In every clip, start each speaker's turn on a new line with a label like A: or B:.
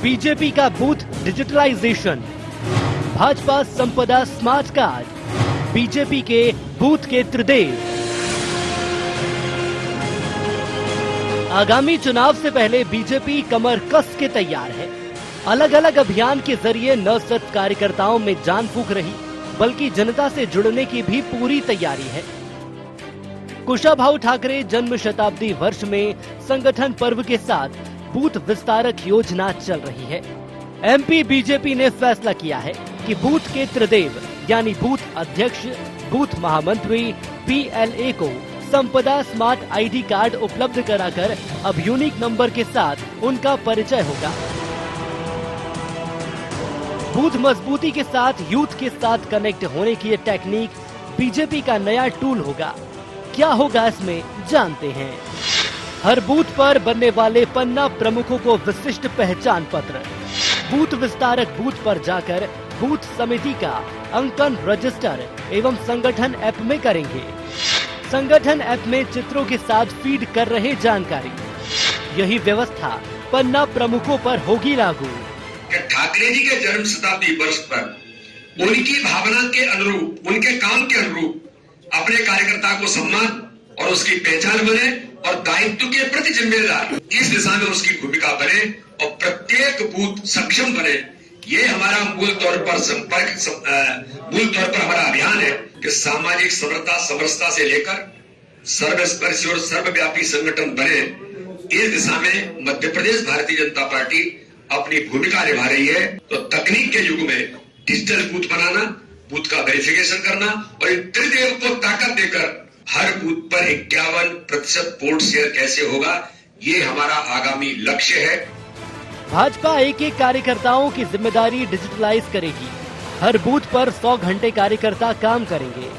A: BJP का booth digitalisation, Bhajpa संपदा smart card, BJP के बूथ के त्रिदेव। आगामी चुनाव से पहले बीजेपी कमर कस के तैयार है। अलग अलग अभियान के जरिए न सिर्फ कार्यकर्ताओं में जान फूंक रही, बल्कि जनता से जुड़ने की भी पूरी तैयारी है। कुशाभाऊ ठाकरे जन्म शताब्दी वर्ष में संगठन पर्व के साथ बूथ विस्तारक योजना चल रही है। एमपी बीजेपी ने फैसला किया है कि बूथ के त्रिदेव यानी बूथ अध्यक्ष, बूथ महामंत्री, पीएलए को संपदा स्मार्ट आईडी कार्ड उपलब्ध कराकर अब यूनिक नंबर के साथ उनका परिचय होगा। बूथ मजबूती के साथ यूथ के साथ कनेक्ट होने की ये टेक्निक बीजेपी का नया टूल होगा। क्या होगा इसमें, जानते हैं। हर बूथ पर बनने वाले पन्ना प्रमुखों को विशिष्ट पहचान पत्र, बूथ विस्तारक बूथ पर जाकर बूथ समिति का अंकन रजिस्टर एवं संगठन ऐप में करेंगे। संगठन ऐप में चित्रों के साथ फीड कर रहे जानकारी। यही व्यवस्था पन्ना प्रमुखों पर होगी लागू।
B: ठाकरे जी के जन्म शताब्दी वर्ष पर उनकी भावना के अनुरूप, उनके काम के अनुरूप अपने कार्यकर्ता को सम्मान और उसकी पहचान बने और दायित्व के प्रति जिम्मेदार इस दिशा में उसकी भूमिका बने और प्रत्येक बूथ सक्षम बने। ये हमारा मूल तौर पर हमारा अभियान है कि सामाजिक समरसता से लेकर सर्वस्पर्शी और सर्वव्यापी संगठन बने। इस दिशा में मध्य प्रदेश भारतीय जनता पार्टी अपनी भूमिका निभा रही है। तो तकनीक के युग में डिजिटल बूथ बनाना, बूथ का वेरिफिकेशन करना और इन त्रिदेव को ताकत देकर हर बूथ पर 51% वोट शेयर कैसे होगा, ये हमारा आगामी लक्ष्य है।
A: भाजपा एक एक कार्यकर्ताओं की जिम्मेदारी डिजिटलाइज करेगी। हर बूथ पर 100 घंटे कार्यकर्ता काम करेंगे।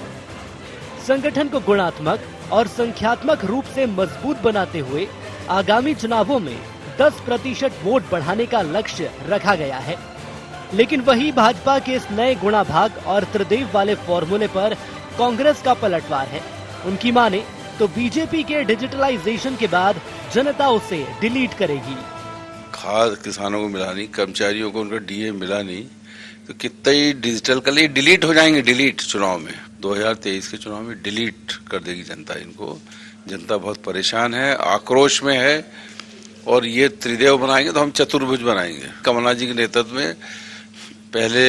A: संगठन को गुणात्मक और संख्यात्मक रूप से मजबूत बनाते हुए आगामी चुनावों में 10% वोट बढ़ाने का लक्ष्य रखा गया है। लेकिन वही भाजपा के इस नए गुणा भाग और त्रिदेव वाले फॉर्मूले पर कांग्रेस का पलटवार है। उनकी माने तो बीजेपी के डिजिटलाइजेशन के बाद जनता उसे डिलीट करेगी।
C: खाद किसानों को मिला नहीं, कर्मचारियों को उनका डीए मिला नहीं, तो कितना ही डिजिटल कर लिए डिलीट हो जाएंगे। डिलीट चुनाव में 2023 के चुनाव में डिलीट कर देगी जनता इनको। जनता बहुत परेशान है, आक्रोश में है और ये त्रिदेव बनाएंगे तो हम चतुर्भुज बनाएंगे। कमलनाथ जी के नेतृत्व में पहले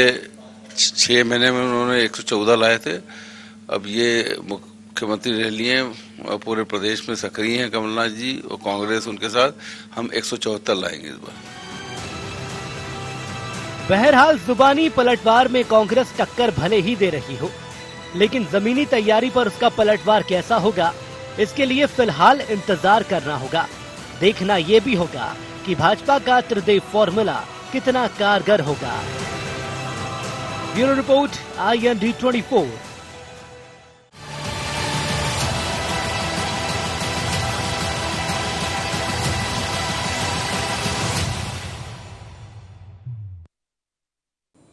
C: 6 महीने में उन्होंने 114 लाए थे। अब ये मुख्यमंत्री रह लिए और पूरे प्रदेश में सक्रिय हैं कमलनाथ जी और कांग्रेस उनके साथ। हम 174 लाएंगे इस बार।
A: बहरहाल जुबानी पलटवार में कांग्रेस टक्कर भले ही दे रही हो, लेकिन जमीनी तैयारी पर उसका पलटवार कैसा होगा, इसके लिए फिलहाल इंतजार करना होगा। देखना ये भी होगा कि भाजपा का त्रिदेव फॉर्मूला कितना कारगर होगा। Bureau report, IND 24।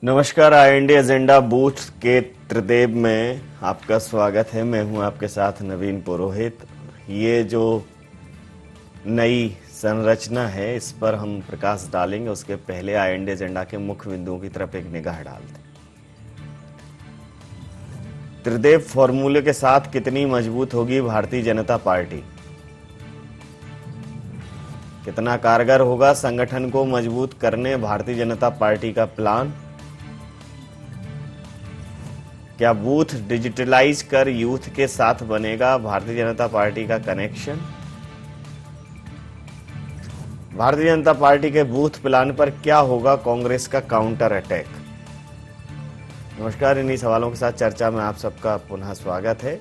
D: नमस्कार, IND एजेंडा बूथ के त्रिदेव में आपका स्वागत है। मैं हूं आपके साथ नवीन पुरोहित। ये जो नई संरचना है इस पर हम प्रकाश डालेंगे। उसके पहले IND एजेंडा के मुख्य बिंदुओं की तरफ एक निगाह डालते हैं। त्रिदेव फॉर्मूले के साथ कितनी मजबूत होगी भारतीय जनता पार्टी, कितना कारगर होगा संगठन को मजबूत करने भारतीय जनता पार्टी का प्लान, क्या बूथ डिजिटलाइज कर यूथ के साथ बनेगा भारतीय जनता पार्टी का कनेक्शन, भारतीय जनता पार्टी के बूथ प्लान पर क्या होगा कांग्रेस का काउंटर अटैक। नमस्कार, इन्हीं सवालों के साथ चर्चा में आप सबका पुनः स्वागत है।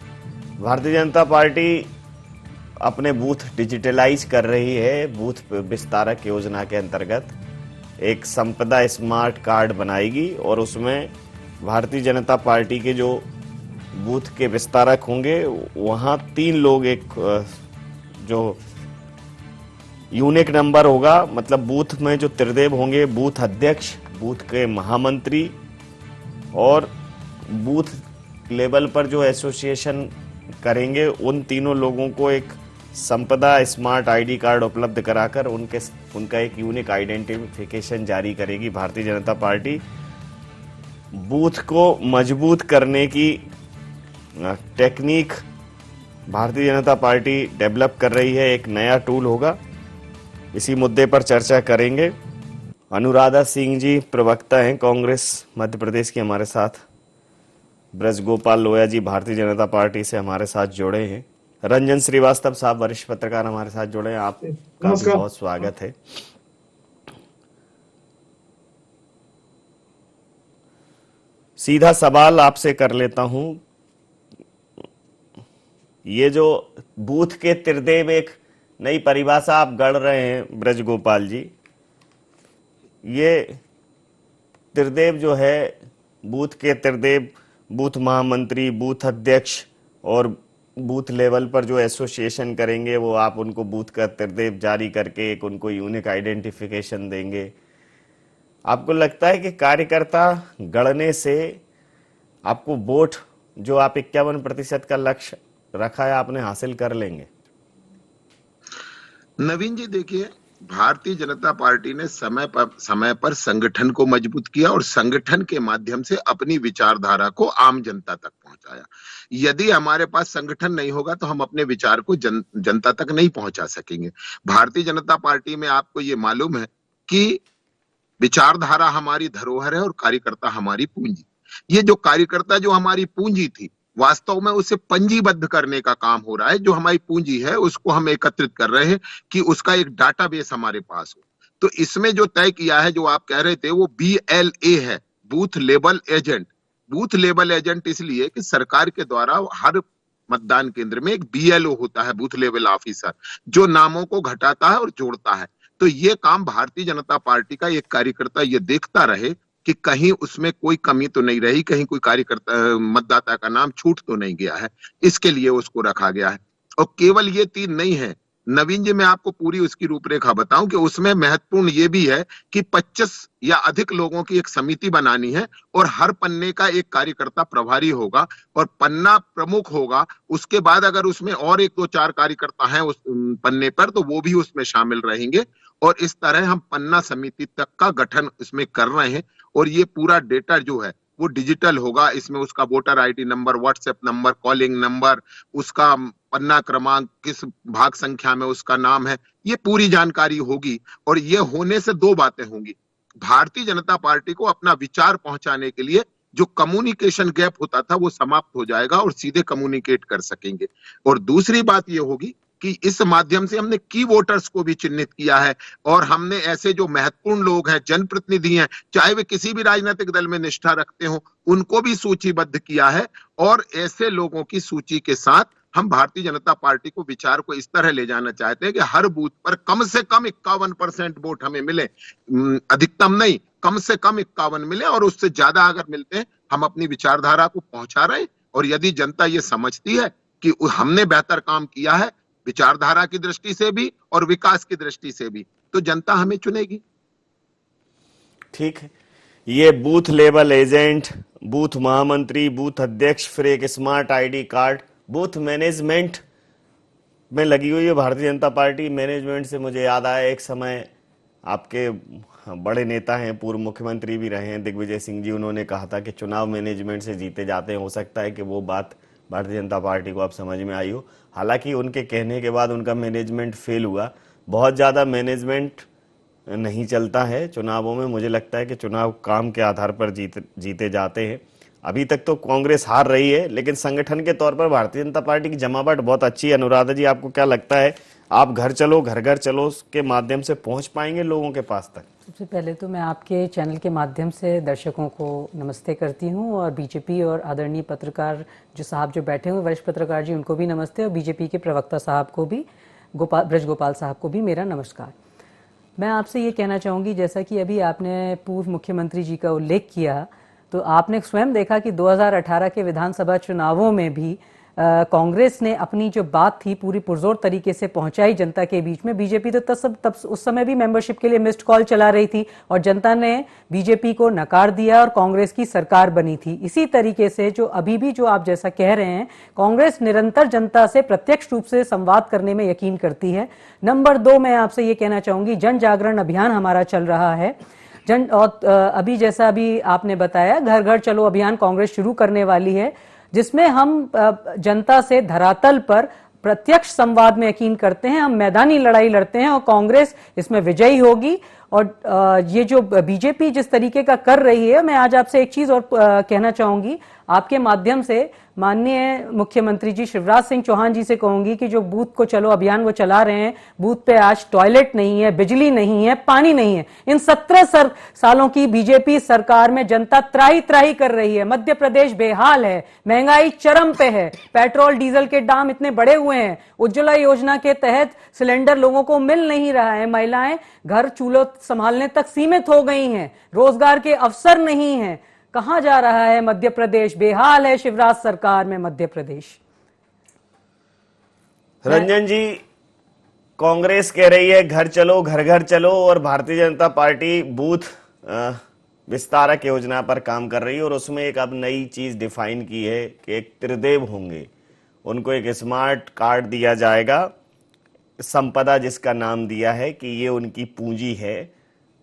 D: भारतीय जनता पार्टी अपने बूथ डिजिटलाइज कर रही है। बूथ विस्तारक योजना के अंतर्गत एक संपदा स्मार्ट कार्ड बनाएगी और उसमें भारतीय जनता पार्टी के जो बूथ के विस्तारक होंगे वहां 3 लोग, एक जो यूनिक नंबर होगा, मतलब बूथ में जो त्रिदेव होंगे, बूथ अध्यक्ष, बूथ के महामंत्री और बूथ लेवल पर जो एसोसिएशन करेंगे, उन तीनों लोगों को एक संपदा स्मार्ट आईडी कार्ड उपलब्ध कराकर उनका एक यूनिक आइडेंटिफिकेशन जारी करेगी भारतीय जनता पार्टी। बूथ को मजबूत करने की technique Bharatiya Janata party develop कर रही है, एक नया टूल होगा। इसी मुद्दे पर चर्चा करेंगे। अनुराधा सिंह जी प्रवक्ता हैं कांग्रेस मध्य प्रदेश की, हमारे साथ। ब्रजगोपाल लोया जी भारतीय जनता पार्टी से हमारे साथ जुड़े हैं। रंजन श्रीवास्तव साहब वरिष्ठ पत्रकार हमारे साथ जुड़े हैं, आपका भी बहुत स्वागत है। सीधा सवाल आपसे कर लेता हूं, ये जो बूथ के त्रिदेव एक नई परिभाषा आप गढ़ रहे हैं ब्रजगोपाल जी, ये त्रिदेव जो है, बूथ के त्रिदेव, बूथ महामंत्री, बूथ अध्यक्ष और बूथ लेवल पर जो एसोसिएशन करेंगे वो आप उनको बूथ का त्रिदेव जारी करके एक उनको यूनिक आइडेंटिफिकेशन देंगे। आपको लगता है कि कार्यकर्ता गढ़ने से आपको वोट जो आप 51% का लक्ष्य रखा है आपने हासिल कर लेंगे?
E: नवीन जी देखिए, भारतीय जनता पार्टी ने समय पर संगठन को मजबूत किया और संगठन के माध्यम से अपनी विचारधारा को आम जनता तक पहुंचाया। यदि हमारे पास संगठन नहीं होगा तो हम अपने विचार को जनता तक नहीं पहुंचा सकेंगे। भारतीय जनता पार्टी में आपको ये मालूम है कि विचारधारा हमारी धरोहर है और कार्यकर्ता हमारी पूंजी। ये जो कार्यकर्ता जो हमारी पूंजी थी, वास्तव में उसे पंजीबद्ध करने का काम हो रहा है। जो हमारी पूंजी है उसको हम एकत्रित कर रहे हैं कि उसका एक डाटाबेस हमारे पास हो। तो इसमें जो तय किया है, जो आप कह रहे थे, वो BLA है, booth level agent. Booth level agent इसलिए कि सरकार के द्वारा हर मतदान केंद्र में एक BLO होता है, बूथ लेवल ऑफिसर, जो नामों को घटाता है और जोड़ता है। तो ये काम भारतीय जनता पार्टी का एक कार्यकर्ता ये देखता रहे कि कहीं उसमें कोई कमी तो नहीं रही, कहीं कोई कार्यकर्ता मतदाता का नाम छूट तो नहीं गया है, इसके लिए उसको रखा गया है। और केवल ये 3 नहीं है नवीन जी, मैं आपको पूरी उसकी रूपरेखा बताऊं कि उसमें महत्वपूर्ण ये भी है कि 25 या अधिक लोगों की एक समिति बनानी है और हर पन्ने का एक कार्यकर्ता प्रभारी होगा और पन्ना प्रमुख होगा। उसके बाद अगर उसमें और 1-2-4 कार्यकर्ता हैं उस पन्ने पर तो वो भी उसमें शामिल रहेंगे और इस तरह हम पन्ना समिति तक का गठन इसमें कर रहे हैं। और ये पूरा डेटा जो है वो डिजिटल होगा। इसमें उसका voter ID number, WhatsApp number, calling number, उसका पन्ना क्रमांक, किस भाग संख्या में उसका नाम है, ये पूरी जानकारी होगी। और ये होने से 2 बातें होंगी। भारतीय जनता पार्टी को अपना विचार पहुंचाने के लिए जो कम्युनिकेशन गैप होता था वो समाप्त हो जाएगा और सीधे कम्युनिकेट कर सकेंगे। और दूसरी बात ये होगी कि इस माध्यम से हमने की वोटर्स को भी चिन्हित किया है और हमने ऐसे जो महत्वपूर्ण लोग हैं, जनप्रतिनिधि हैं, चाहे वे किसी भी राजनीतिक दल में निष्ठा रखते हो, उनको भी सूचीबद्ध किया है। और ऐसे लोगों की सूची के साथ हम भारतीय जनता पार्टी को विचार को इस तरह ले जाना चाहते हैं कि हर बूथ पर कम से कम 51% वोट हमें मिले, अधिकतम नहीं, कम से कम 51 मिले। और उससे ज्यादा अगर मिलते हैं हम अपनी विचारधारा को पहुंचा रहे हैं। और यदि जनता ये समझती है कि हमने बेहतर काम किया है विचारधारा की दृष्टि से भी और विकास की दृष्टि से भी, तो जनता हमें चुनेगी।
D: ठीक है, ये बूथ लेवल एजेंट, बूथ महामंत्री, बूथ अध्यक्ष, फिर एक smart ID card, booth management में लगी हुई है भारतीय जनता पार्टी। मैनेजमेंट से मुझे याद आया, एक समय आपके बड़े नेता हैं, पूर्व मुख्यमंत्री भी रहे हैं, दिग्विजय सिंह जी, उन्होंने कहा था कि चुनाव मैनेजमेंट से जीते जाते हैं। हो सकता है कि वो बात भारतीय जनता पार्टी को अब समझ में आई हो। हालांकि उनके कहने के बाद उनका मैनेजमेंट फेल हुआ। बहुत ज़्यादा मैनेजमेंट नहीं चलता है चुनावों में। मुझे लगता है कि चुनाव काम के आधार पर जीते जाते हैं। अभी तक तो कांग्रेस हार रही है, लेकिन संगठन के तौर पर भारतीय जनता पार्टी की जमावट बहुत अच्छी है। अनुराधा जी, आपको क्या लगता है, आप घर चलो घर घर चलो के माध्यम से पहुंच पाएंगे लोगों के पास तक?
F: सबसे पहले तो मैं आपके चैनल के माध्यम से दर्शकों को नमस्ते करती हूं और बीजेपी और आदरणीय पत्रकार जो साहब जो बैठे हुए वरिष्ठ पत्रकार जी, उनको भी नमस्ते और बीजेपी के प्रवक्ता साहब को भी, ब्रजगोपाल साहब को भी मेरा नमस्कार। मैं आपसे ये कहना चाहूँगी, जैसा कि अभी आपने पूर्व मुख्यमंत्री जी का उल्लेख किया, तो आपने स्वयं देखा कि 2018 के विधानसभा चुनावों में भी कांग्रेस ने अपनी जो बात थी पूरी पुरजोर तरीके से पहुंचाई जनता के बीच में। बीजेपी तो तब उस समय भी मेंबरशिप के लिए मिस्ड कॉल चला रही थी और जनता ने बीजेपी को नकार दिया और कांग्रेस की सरकार बनी थी। इसी तरीके से जो अभी भी जो आप जैसा कह रहे हैं, कांग्रेस निरंतर जनता से प्रत्यक्ष रूप से संवाद करने में यकीन करती है। नंबर 2, मैं आपसे ये कहना चाहूंगी, जन जागरण अभियान हमारा चल रहा है। और अभी जैसा अभी आपने बताया, घर घर चलो अभियान कांग्रेस शुरू करने वाली है, जिसमें हम जनता से धरातल पर प्रत्यक्ष संवाद में यकीन करते हैं। हम मैदानी लड़ाई लड़ते हैं और कांग्रेस इसमें विजयी होगी। और ये जो बीजेपी जिस तरीके का कर रही है, मैं आज आपसे एक चीज और कहना चाहूंगी, आपके माध्यम से माननीय मुख्यमंत्री जी शिवराज सिंह चौहान जी से कहूंगी कि जो बूथ को चलो अभियान वो चला रहे हैं, बूथ पे आज टॉयलेट नहीं है, बिजली नहीं है, पानी नहीं है। इन 17 सालों की बीजेपी सरकार में जनता त्राही त्राही कर रही है। मध्य प्रदेश बेहाल है, महंगाई चरम पे है, पेट्रोल डीजल के दाम इतने बढ़े हुए हैं, उज्ज्वला योजना के तहत सिलेंडर लोगों को मिल नहीं रहा है, महिलाएं घर चूल्हे संभालने तक सीमित हो गई हैं, रोजगार के अवसर नहीं है। कहां जा रहा है मध्य प्रदेश? बेहाल है शिवराज सरकार में मध्य प्रदेश।
D: रंजन जी, कांग्रेस कह रही है घर चलो घर घर चलो, और भारतीय जनता पार्टी बूथ विस्तारक योजना पर काम कर रही है और उसमें एक अब नई चीज डिफाइन की है कि एक त्रिदेव होंगे, उनको एक स्मार्ट कार्ड दिया जाएगा, संपदा जिसका नाम दिया है कि ये उनकी पूंजी है,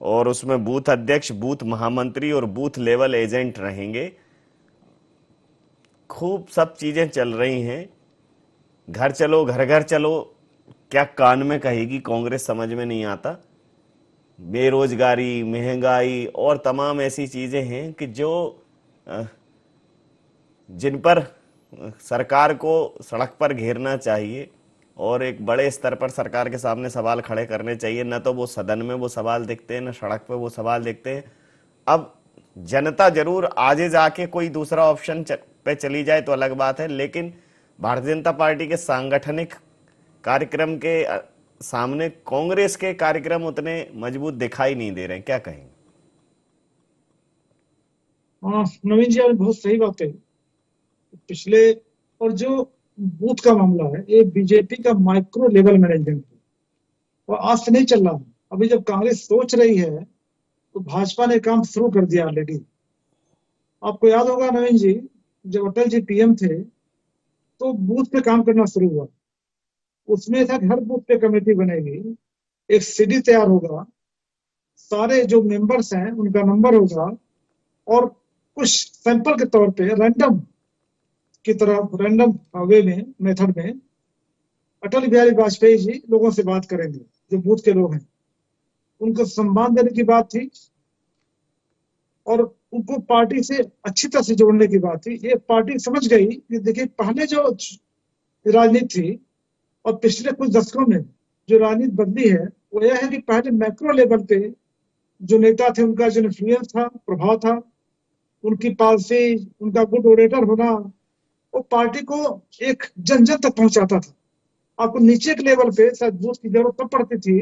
D: और उसमें बूथ अध्यक्ष, बूथ महामंत्री और बूथ लेवल एजेंट रहेंगे। खूब सब चीजें चल रही हैं। घर चलो घर घर चलो क्या कान में कहेगी कांग्रेस, समझ में नहीं आता। बेरोजगारी, महंगाई और तमाम ऐसी चीजें हैं कि जो जिन पर सरकार को सड़क पर घेरना चाहिए और एक बड़े स्तर पर सरकार के सामने सवाल खड़े करने चाहिए। न तो वो सदन में वो सवाल दिखते हैं, न सड़क पे वो सवाल दिखते हैं। अब जनता जरूर आगे जाके कोई दूसरा ऑप्शन पे चली जाए तो अलग बात है, लेकिन भारतीय जनता पार्टी के सांगठनिक कार्यक्रम के सामने कांग्रेस के कार्यक्रम उतने मजबूत दिखाई नहीं दे रहे हैं। क्या कहेंगे?
G: नवीन जी, आपने बहुत सही बात कही। पिछले और जो बूथ का मामला है, ये बीजेपी का माइक्रो लेवल मैनेजमेंट है और आज से नहीं चल रहा है। अभी जब कांग्रेस सोच रही है तो भाजपा ने काम शुरू कर दिया ऑलरेडी। आपको याद होगा नवीन जी, जब अटल जी पीएम थे तो बूथ पे काम करना शुरू हुआ। उसमें था हर बूथ पे कमेटी बनेगी, एक सीडी तैयार होगा, सारे जो मेंबर्स हैं उनका नंबर होगा और कुछ सैंपल के तौर पे रैंडम की तरह, रैंडम वे में, मेथड में अटल बिहारी वाजपेयी जी लोगों से बात करेंगे। जो बूथ के लोग हैं उनको सम्मान देने की बात थी और उनको पार्टी से अच्छी तरह से जोड़ने की बात थी। ये पार्टी समझ गई कि देखिए, पहले जो राजनीति थी और पिछले कुछ दशकों में जो राजनीति बदली है वो यह है कि पहले मैक्रो लेवल पे जो नेता थे उनका जो इन्फ्लुएंस था, प्रभाव था, उनकी पॉलिसी, उनका गुड ओरेटर होना, वो पार्टी को एक जन जन तक पहुंचाता था। आपको नीचे के लेवल पे शायद बूथ की जरूरत तब पड़ती थी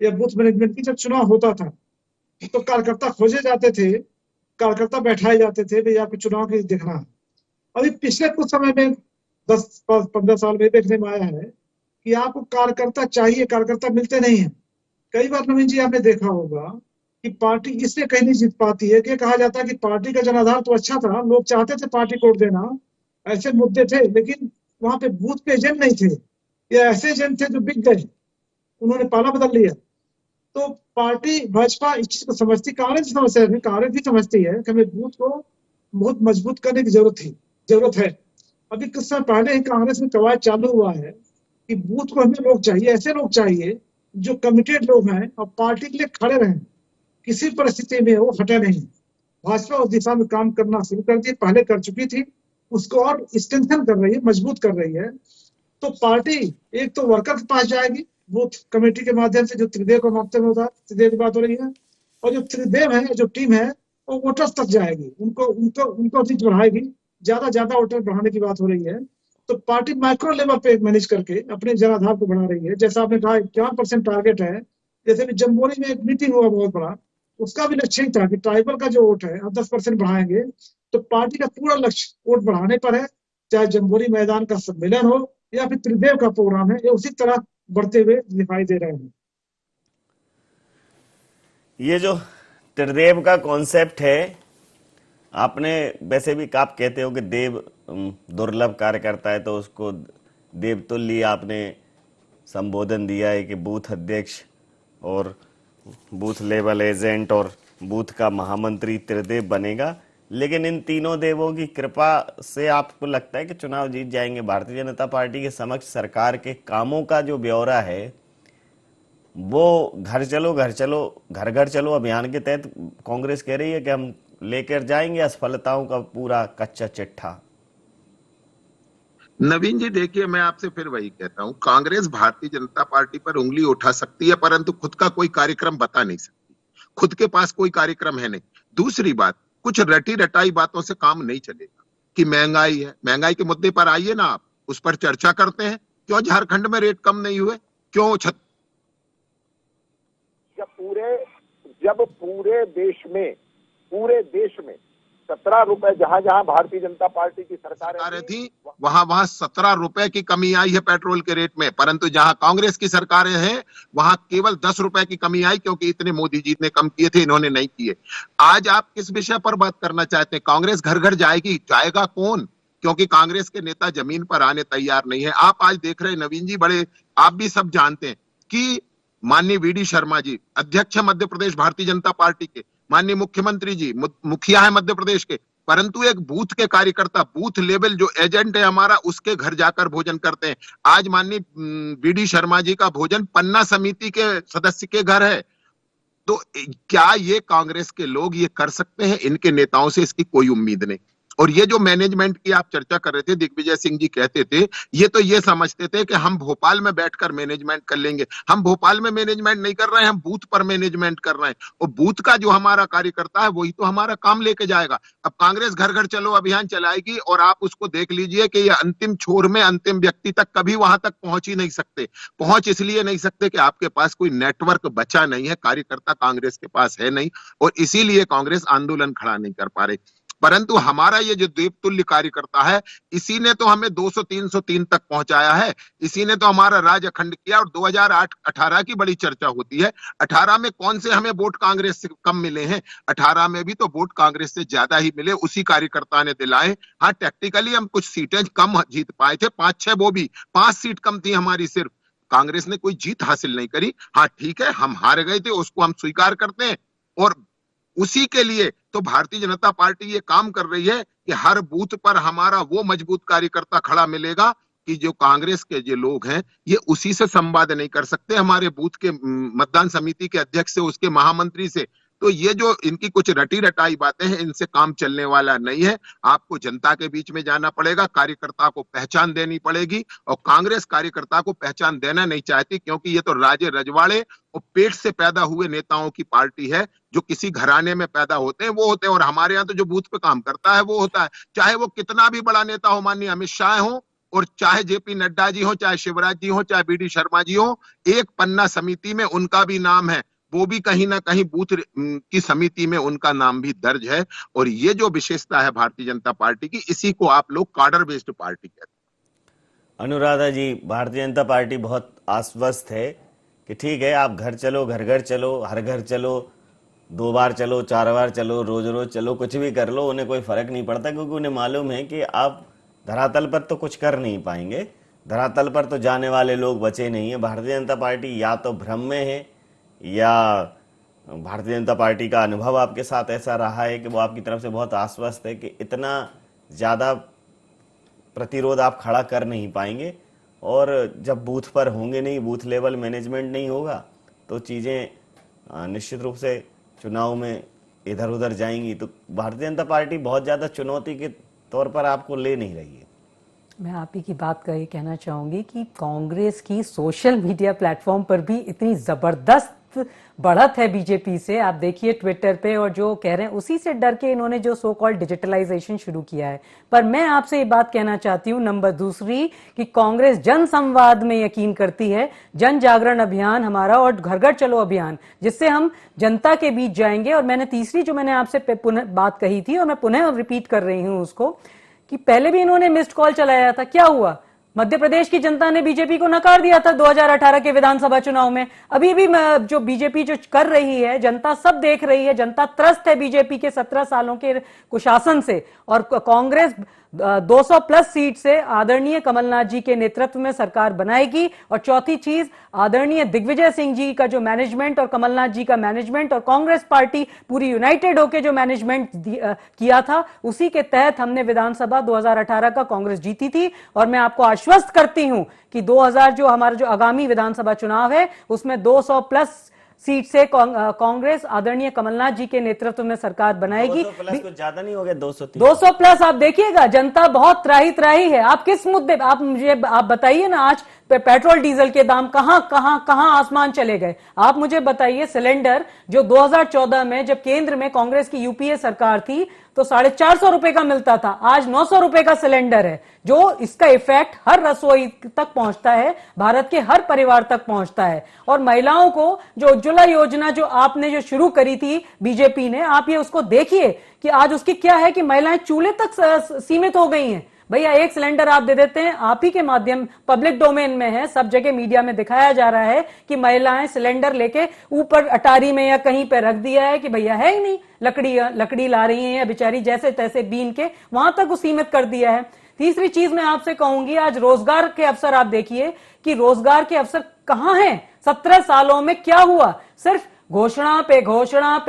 G: या बूथ मैनेजमेंट की जब चुनाव होता था तो कार्यकर्ता खोजे जाते थे, कार्यकर्ता बैठाए जाते थे, भाई आपको चुनाव के देखना है। अभी पिछले कुछ समय में 10-15 साल में देखने में आया है कि आपको कार्यकर्ता चाहिए, कार्यकर्ता मिलते नहीं है। कई बार नवीन जी आपने देखा होगा कि पार्टी इसलिए कहीं नहीं जीत पाती है कि कहा जाता है कि पार्टी का जनाधार तो अच्छा था, लोग चाहते थे पार्टी को वोट देना, ऐसे मुद्दे थे, लेकिन वहां पे बूथ पे एजेंट नहीं थे या ऐसे एजेंट थे जो बिक गए, उन्होंने पाला बदल लिया। तो पार्टी भाजपा इस चीज को समझती, कांग्रेस समस्या है, कांग्रेस भी समझती है कि हमें बूथ को बहुत मजबूत करने की जरूरत है। अभी कुछ समय पहले ही कांग्रेस में कवायद चालू हुआ है कि बूथ को हमें लोग चाहिए, ऐसे लोग चाहिए जो कमिटेड लोग हैं और पार्टी के लिए खड़े रहें, किसी परिस्थिति में वो हटे नहीं। भाजपा उस दिशा में काम करना शुरू कर दिए, पहले कर चुकी थी, उसको और स्ट्रेंथन कर रही है, मजबूत कर रही है। तो पार्टी एक तो वर्कर के पास जाएगी बूथ कमेटी के माध्यम से, जो त्रिदेव का माध्यम होता है, त्रिदेव की बात हो रही है, और जो त्रिदेव है, जो टीम है, वो वोटर्स तक जाएगी, उनको रीच बढ़ाएगी, ज्यादा वोटर बढ़ाने की बात हो रही है। तो पार्टी माइक्रो लेवल पे मैनेज करके अपने जनाधार को बढ़ा रही है। जैसा आपने कहा 51% टारगेट है, जैसे भी जम्बोरी में एक मीटिंग हुआ बहुत बड़ा, उसका भी लक्ष्य था कि ट्राइबल का जो वोट है 10% बढ़ाएंगे। तो पार्टी का पूरा लक्ष्य वोट बढ़ाने पर है, चाहे जम्बूरी मैदान का सम्मेलन हो या फिर त्रिदेव का प्रोग्राम है, ये उसी तरह बढ़ते हुए दिखाई दे रहे हैं।
D: ये जो त्रिदेव का कॉन्सेप्ट है, आपने वैसे भी आप कहते हो कि देव दुर्लभ कार्य करता है, तो उसको देवतुल्य आपने संबोधन दिया है कि बूथ अध्यक्ष और बूथ लेवल एजेंट और बूथ का महामंत्री त्रिदेव बनेगा। लेकिन इन तीनों देवों की कृपा से आपको लगता है कि चुनाव जीत जाएंगे? भारतीय जनता पार्टी के समक्ष सरकार के कामों का जो ब्यौरा है वो घर चलो घर घर चलो अभियान के तहत कांग्रेस कह रही है कि हम लेकर जाएंगे असफलताओं का पूरा कच्चा चिट्ठा।
E: नवीन जी देखिए, मैं आपसे फिर वही कहता हूं, कांग्रेस भारतीय जनता पार्टी पर उंगली उठा सकती है परंतु खुद का कोई कार्यक्रम बता नहीं सकती। खुद के पास कोई कार्यक्रम है नहीं। दूसरी बात, कुछ रटी रटाई बातों से काम नहीं चलेगा कि महंगाई है, महंगाई के मुद्दे पर आइए ना, आप उस पर चर्चा करते हैं। क्यों झारखंड में रेट कम नहीं हुए? क्यों
H: जब पूरे देश में 17 रुपए जहां भारतीय जनता पार्टी की सरकारें
E: थी, वहां 17 रुपए की कमी आई है पेट्रोल के रेट में, परंतु जहां कांग्रेस की सरकारें हैं वहां केवल 10 रुपए की कमी आई, क्योंकि इतने मोदी जी ने कम किए थे, इन्होंने नहीं किए। आज आप किस विषय पर बात करना चाहते हैं? कांग्रेस घर घर जाएगी, जाएगा कौन? क्योंकि कांग्रेस के नेता जमीन पर आने तैयार नहीं है। आप आज देख रहे हैं नवीन जी, बड़े आप भी सब जानते हैं कि माननीय वीडी शर्मा जी अध्यक्ष है मध्य प्रदेश भारतीय जनता पार्टी के, माननीय मुख्यमंत्री जी मुखिया है मध्य प्रदेश के, परंतु एक बूथ के कार्यकर्ता, बूथ लेवल जो एजेंट है हमारा, उसके घर जाकर भोजन करते हैं। आज माननीय वीडी शर्मा जी का भोजन पन्ना समिति के सदस्य के घर है। तो क्या ये कांग्रेस के लोग ये कर सकते हैं? इनके नेताओं से इसकी कोई उम्मीद नहीं। और ये जो मैनेजमेंट की आप चर्चा कर रहे थे, दिग्विजय सिंह जी कहते थे, ये तो ये समझते थे कि हम भोपाल में बैठकर मैनेजमेंट कर लेंगे। हम भोपाल में मैनेजमेंट नहीं कर रहे हैं, हम बूथ पर मैनेजमेंट कर रहे हैं। और बूथ का जो हमारा कार्यकर्ता है वही तो हमारा काम लेके जाएगा। अब कांग्रेस घर घर चलो अभियान चलाएगी और आप उसको देख लीजिए कि ये अंतिम छोर में अंतिम व्यक्ति तक कभी वहां तक पहुंच ही नहीं सकते। पहुंच इसलिए नहीं सकते कि आपके पास कोई नेटवर्क बचा नहीं है, कार्यकर्ता कांग्रेस के पास है नहीं, और इसीलिए कांग्रेस आंदोलन खड़ा नहीं कर पा रही। परंतु हमारा ये जो देवतुल्य कार्यकर्ता है, इसी ने तो हमें 200-303 तक पहुंचाया है, इसी ने तो हमारा राज अखंड किया। और 2018 की बड़ी चर्चा होती है, 18 में कौन से हमें वोट कांग्रेस से कम मिले हैं? 18 में भी तो वोट कांग्रेस से ज्यादा ही मिले, उसी कार्यकर्ता ने दिलाए। हाँ, टेक्निकली हम कुछ सीटें कम जीत पाए थे, 5-6, वो भी 5 सीट कम थी हमारी सिर्फ। कांग्रेस ने कोई जीत हासिल नहीं करी। हाँ ठीक है, हम हार गए थे, उसको हम स्वीकार करते हैं। और उसी के लिए तो भारतीय जनता पार्टी ये काम कर रही है कि हर बूथ पर हमारा वो मजबूत कार्यकर्ता खड़ा मिलेगा कि जो कांग्रेस के जो लोग हैं ये उसी से संवाद नहीं कर सकते, हमारे बूथ के मतदान समिति के अध्यक्ष से, उसके महामंत्री से। तो ये जो इनकी कुछ रटी रटाई बातें हैं, इनसे काम चलने वाला नहीं है। आपको जनता के बीच में जाना पड़ेगा, कार्यकर्ता को पहचान देनी पड़ेगी। और कांग्रेस कार्यकर्ता को पहचान देना नहीं चाहती, क्योंकि ये तो राजे रजवाड़े और पेट से पैदा हुए नेताओं की पार्टी है। जो किसी घराने में पैदा होते हैं वो होते हैं, और हमारे यहाँ तो जो बूथ पे काम करता है वो होता है। चाहे वो कितना भी बड़ा नेता हो, माननीय अमित शाह हो, और चाहे जेपी नड्डा जी हो, चाहे शिवराज जी हो, चाहे बीडी शर्मा जी हो, एक पन्ना समिति में उनका भी नाम है, वो भी कहीं ना कहीं बूथ की समिति में उनका नाम भी दर्ज है। और ये जो विशेषता है भारतीय जनता पार्टी की, इसी को आप लोग कार्डर बेस्ड पार्टी कहते हैं।
D: अनुराधा जी, भारतीय जनता पार्टी बहुत आश्वस्त है कि ठीक है, आप घर चलो, घर घर चलो, हर घर चलो, 2 बार चलो, 4 बार चलो, रोज रोज चलो, कुछ भी कर लो, उन्हें कोई फर्क नहीं पड़ता, क्योंकि उन्हें मालूम है कि आप धरातल पर तो कुछ कर नहीं पाएंगे, धरातल पर तो जाने वाले लोग बचे नहीं है। भारतीय जनता पार्टी या तो भ्रम में है, या भारतीय जनता पार्टी का अनुभव आपके साथ ऐसा रहा है कि वो आपकी तरफ से बहुत आश्वस्त है कि इतना ज़्यादा प्रतिरोध आप खड़ा कर नहीं पाएंगे। और जब बूथ पर होंगे नहीं, बूथ लेवल मैनेजमेंट नहीं होगा, तो चीज़ें निश्चित रूप से चुनाव में इधर उधर जाएंगी। तो भारतीय जनता पार्टी बहुत ज़्यादा चुनौती के तौर पर आपको ले नहीं रही है।
F: मैं आप ही की बात का ये कहना चाहूँगी कि कांग्रेस की सोशल मीडिया प्लेटफॉर्म पर भी इतनी ज़बरदस्त बढ़त है बीजेपी से। आप देखिए ट्विटर पे, और जो कह रहे हैं उसी से डर के इन्होंने जो सो कॉल्ड डिजिटलाइजेशन शुरू किया है। पर मैं आपसे ये बात कहना चाहती हूँ, नंबर दूसरी, कि कांग्रेस जन संवाद में यकीन करती है, जन जागरण अभियान हमारा और घर घर चलो अभियान, जिससे हम जनता के बीच जाएंगे। और मैंने तीसरी जो मैंने आपसे पुनः बात कही थी, और मैं पुनः रिपीट कर रही हूँ उसको, कि पहले भी इन्होंने मिस्ड कॉल चलाया था, क्या हुआ? मध्य प्रदेश की जनता ने बीजेपी को नकार दिया था 2018 के विधानसभा चुनाव में। अभी भी जो बीजेपी जो कर रही है, जनता सब देख रही है, जनता त्रस्त है बीजेपी के 17 सालों के कुशासन से। और कांग्रेस 200 प्लस सीट से आदरणीय कमलनाथ जी के नेतृत्व में सरकार बनाएगी। और चौथी चीज, आदरणीय दिग्विजय सिंह जी का जो मैनेजमेंट और कमलनाथ जी का मैनेजमेंट और कांग्रेस पार्टी पूरी यूनाइटेड होकर जो मैनेजमेंट किया था, उसी के तहत हमने विधानसभा 2018 का कांग्रेस जीती थी। और मैं आपको आश्वस्त करती हूं कि 2000 जो हमारा जो आगामी विधानसभा चुनाव है, उसमें 200 प्लस सीट से कांग्रेस आदरणीय कमलनाथ जी के नेतृत्व में सरकार बनाएगी।
D: 200 प्लस कुछ ज्यादा नहीं हो गया?
F: 200 प्लस आप देखिएगा, जनता बहुत त्राही है। आप किस मुद्दे, आप बताइए ना, आज पेट्रोल डीजल के दाम कहां आसमान चले गए। आप मुझे बताइए, सिलेंडर जो 2014 में जब केंद्र में कांग्रेस की यूपीए सरकार थी तो 450 रुपए का मिलता था, आज 900 रुपए का सिलेंडर है। जो इसका इफेक्ट हर रसोई तक पहुंचता है, भारत के हर परिवार तक पहुंचता है। और महिलाओं को जो उज्ज्वला योजना जो आपने जो शुरू करी थी बीजेपी ने, आप ये उसको देखिए कि आज उसकी क्या है कि महिलाएं चूल्हे तक सीमित हो गई हैं। भैया एक सिलेंडर आप दे देते हैं, आप ही के माध्यम, पब्लिक डोमेन में है, सब जगह मीडिया में दिखाया जा रहा है कि महिलाएं सिलेंडर लेके ऊपर अटारी में या कहीं पे रख दिया है कि भैया है ही नहीं, लकड़ी ला रही है या बेचारी जैसे तैसे बीन के वहां तक वो सीमित कर दिया है। तीसरी चीज मैं आपसे कहूंगी, आज रोजगार के अवसर आप देखिए कि रोजगार के अवसर कहां हैं। 17 सालों में क्या हुआ? सिर्फ घोषणा पे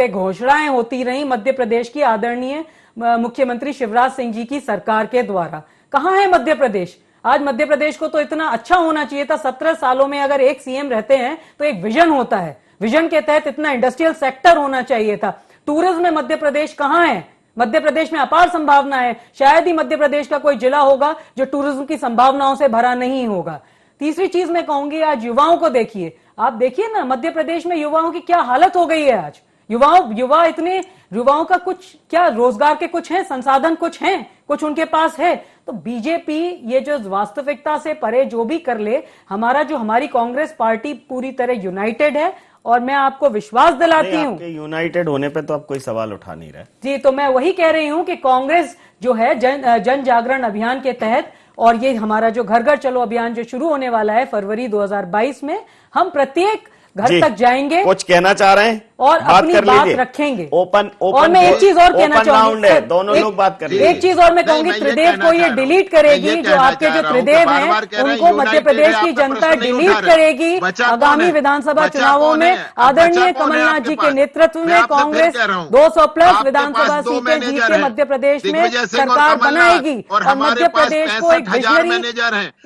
F: घोषणाएं होती रही मध्य प्रदेश की आदरणीय मुख्यमंत्री शिवराज सिंह जी की सरकार के द्वारा। कहां है मध्य प्रदेश? आज मध्य प्रदेश को तो इतना अच्छा होना चाहिए था। 17 सालों में अगर एक सीएम रहते हैं तो एक विजन होता है, विजन के तहत इतना इंडस्ट्रियल सेक्टर होना चाहिए था। टूरिज्म में मध्य प्रदेश कहां है? मध्य प्रदेश में अपार संभावना है, शायद ही मध्य प्रदेश का कोई जिला होगा जो टूरिज्म की संभावनाओं से भरा नहीं होगा। तीसरी चीज मैं कहूंगी, आज युवाओं को देखिए, आप देखिए ना मध्य प्रदेश में युवाओं की क्या हालत हो गई है। आज युवाओं का कुछ क्या रोजगार के कुछ है, संसाधन कुछ हैं, कुछ उनके पास है। तो बीजेपी ये जो वास्तविकता से परे जो भी कर ले, हमारी कांग्रेस पार्टी पूरी तरह यूनाइटेड है। और मैं आपको विश्वास दिलाती हूँ,
D: यूनाइटेड होने पे तो आप कोई सवाल उठा नहीं रहे
F: जी। तो मैं वही कह रही हूँ कि कांग्रेस जो है जन जागरण अभियान के तहत, और ये हमारा जो घर घर चलो अभियान जो शुरू होने वाला है फरवरी 2022 में, हम प्रत्येक घर तक जाएंगे।
D: कुछ कहना चाह रहे हैं
F: और अपनी बात रखेंगे।
D: ओपन
F: और मैं एक चीज और कहना चाहूंगी,
D: दोनों लोग बात कर
F: एक चीज और मैं कहूंगी, त्रिदेव को ये डिलीट करेगी। जो आपके जो त्रिदेव हैं उनको मध्य प्रदेश की जनता डिलीट करेगी। आगामी विधानसभा चुनावों में आदरणीय कमलनाथ जी के नेतृत्व में कांग्रेस 200 प्लस विधानसभा सीटें जीत के मध्य प्रदेश में सरकार बनाएगी। और मध्य प्रदेश को एक विजनरी,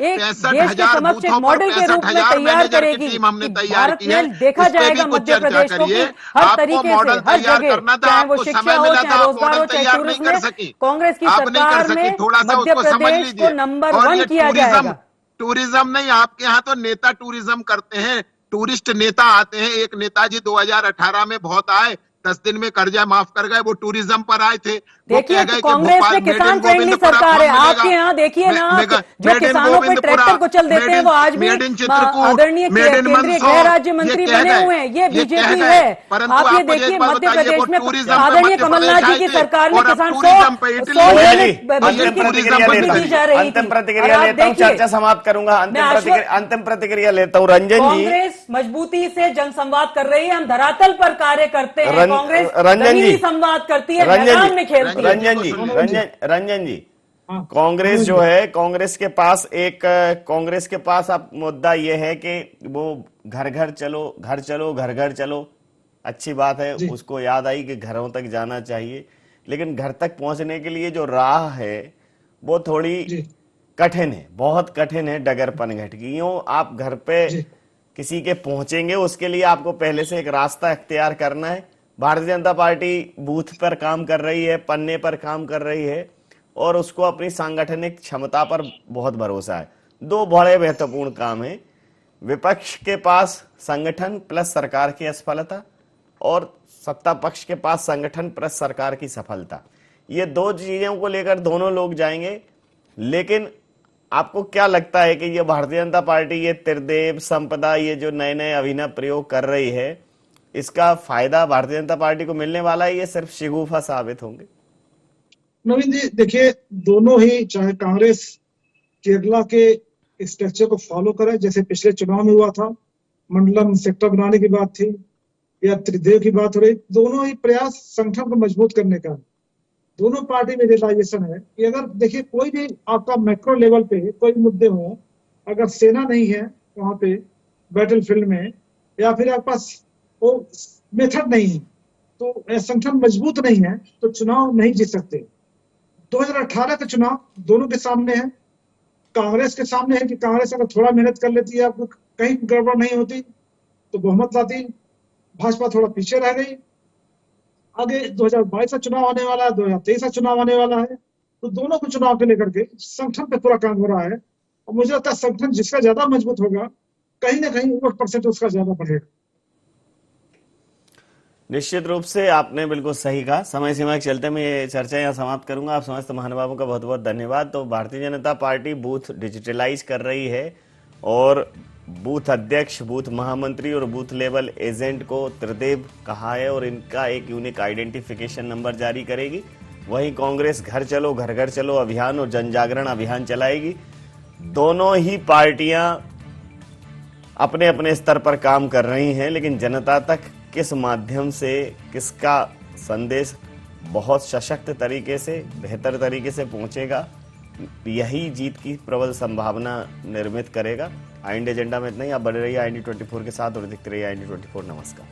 F: एक देश के समक्ष एक मॉडल के रूप में तैयार करेगी। भारत में देखा जाएगा मध्य प्रदेश को कि हर तरीके से, हर जगह, चाहे वो शिक्षा हो, चाहे रोजगार हो, चाहे टूरिज्म में, कांग्रेस की सरकार में मध्य प्रदेश को नंबर 1 किया जाएगा।
E: टूरिज्म नहीं, आपके यहाँ तो नेता टूरिज्म करते हैं, टूरिस्ट नेता आते हैं। एक नेताजी 2018 में बहुत आए, 10 दिन में कर्जा माफ कर गए, वो टूरिज्म पर आए थे।
F: देखिए कांग्रेस में किसान फ्रेंडली सरकार है। आपके यहाँ देखिए ना, जो किसानों पे ट्रैक्टर को चल देते हैं वो आज भी आदरणीय केंद्रीय गृह राज्य मंत्री बने हुए हैं। ये बीजेपी है। आप ये देखिए मध्य प्रदेश में आदरणीय कमलनाथ जी की सरकार में किसान 100 यूनिट दी जा रही थी।
D: अंतिम प्रतिक्रिया लेता हूँ, चर्चा समाप्त करूंगा। अंतिम प्रतिक्रिया लेता हूँ। रंजन जी,
F: कांग्रेस मजबूती से जनसंवाद कर रही है, हम धरातल पर कार्य करते हैं। कांग्रेस जमीनी संवाद करती है, मैदान में खेलती है।
D: रंजन जी, कांग्रेस जो है, कांग्रेस के पास अब मुद्दा ये है कि वो घर घर चलो, अच्छी बात है, उसको याद आई कि घरों तक जाना चाहिए। लेकिन घर तक पहुंचने के लिए जो राह है वो थोड़ी कठिन है, बहुत कठिन है, डगर पनघट की। यूं आप घर पे किसी के पहुंचेंगे, उसके लिए आपको पहले से एक रास्ता इख्तियार करना है। भारतीय जनता पार्टी बूथ पर काम कर रही है, पन्ने पर काम कर रही है, और उसको अपनी सांगठनिक क्षमता पर बहुत भरोसा है। 2 बड़े महत्वपूर्ण काम है, विपक्ष के पास संगठन प्लस सरकार की असफलता, और सत्ता पक्ष के पास संगठन प्लस सरकार की सफलता। ये 2 चीजों को लेकर दोनों लोग जाएंगे। लेकिन आपको क्या लगता है कि ये भारतीय जनता पार्टी ये त्रिदेव संपदा, ये जो नए नए अभिनव प्रयोग कर रही है, इसका फायदा भारतीय जनता पार्टी को मिलने वाला है, ये सिर्फ शिगुफा साबित होंगे?
G: नवीन जी देखिए, दोनों ही चाहे कांग्रेस केरला के स्ट्रक्चर को फॉलो करे, जैसे पिछले चुनाव में हुआ था, मंडलम सेक्टर बनाने की बात थी या त्रिदेव की बात हो रही, दोनों ही प्रयास संगठन को मजबूत करने का। दोनों पार्टी में रियलाइजेशन है कि अगर देखिए कोई भी आपका मैक्रो लेवल पे कोई मुद्दे हो, अगर सेना नहीं है वहां पे बैटल फील्ड में, या फिर आपके पास वो मेथड नहीं है, तो संगठन मजबूत नहीं है, तो चुनाव नहीं जीत सकते। 2018 का चुनाव दोनों के सामने है। कांग्रेस के सामने है कि कांग्रेस अगर थोड़ा मेहनत कर लेती है, आपको कहीं गड़बड़ नहीं होती तो बहुमत लाती। भाजपा थोड़ा पीछे रह गई। आगे 2022 का चुनाव आने वाला है, 2023 का चुनाव आने वाला है, तो दोनों को चुनाव को लेकर के संगठन पे पूरा काम हो रहा है। और मुझे लगता है संगठन जिसका ज्यादा मजबूत होगा, कहीं ना कहीं वोट परसेंट उसका ज्यादा बढ़ेगा।
D: निश्चित रूप से आपने बिल्कुल सही कहा। समय सीमा के चलते मैं ये चर्चा यहाँ समाप्त करूंगा। आप समस्त महानुभावों का बहुत बहुत धन्यवाद। तो Bharatiya Janata party booth digitalise कर रही है और बूथ अध्यक्ष, बूथ महामंत्री और बूथ लेवल एजेंट को त्रिदेव कहा है और इनका एक यूनिक आइडेंटिफिकेशन नंबर जारी करेगी। वहीं कांग्रेस घर चलो घर घर चलो अभियान और जन जागरण अभियान चलाएगी। दोनों ही पार्टियां अपने अपने स्तर पर काम कर रही हैं, लेकिन जनता तक किस माध्यम से किसका संदेश बहुत सशक्त तरीके से, बेहतर तरीके से पहुंचेगा, यही जीत की प्रबल संभावना निर्मित करेगा। IND एजेंडा में इतना ही। आप बने रहिए IND 24 के साथ और देखते रहिए IND 24। नमस्कार।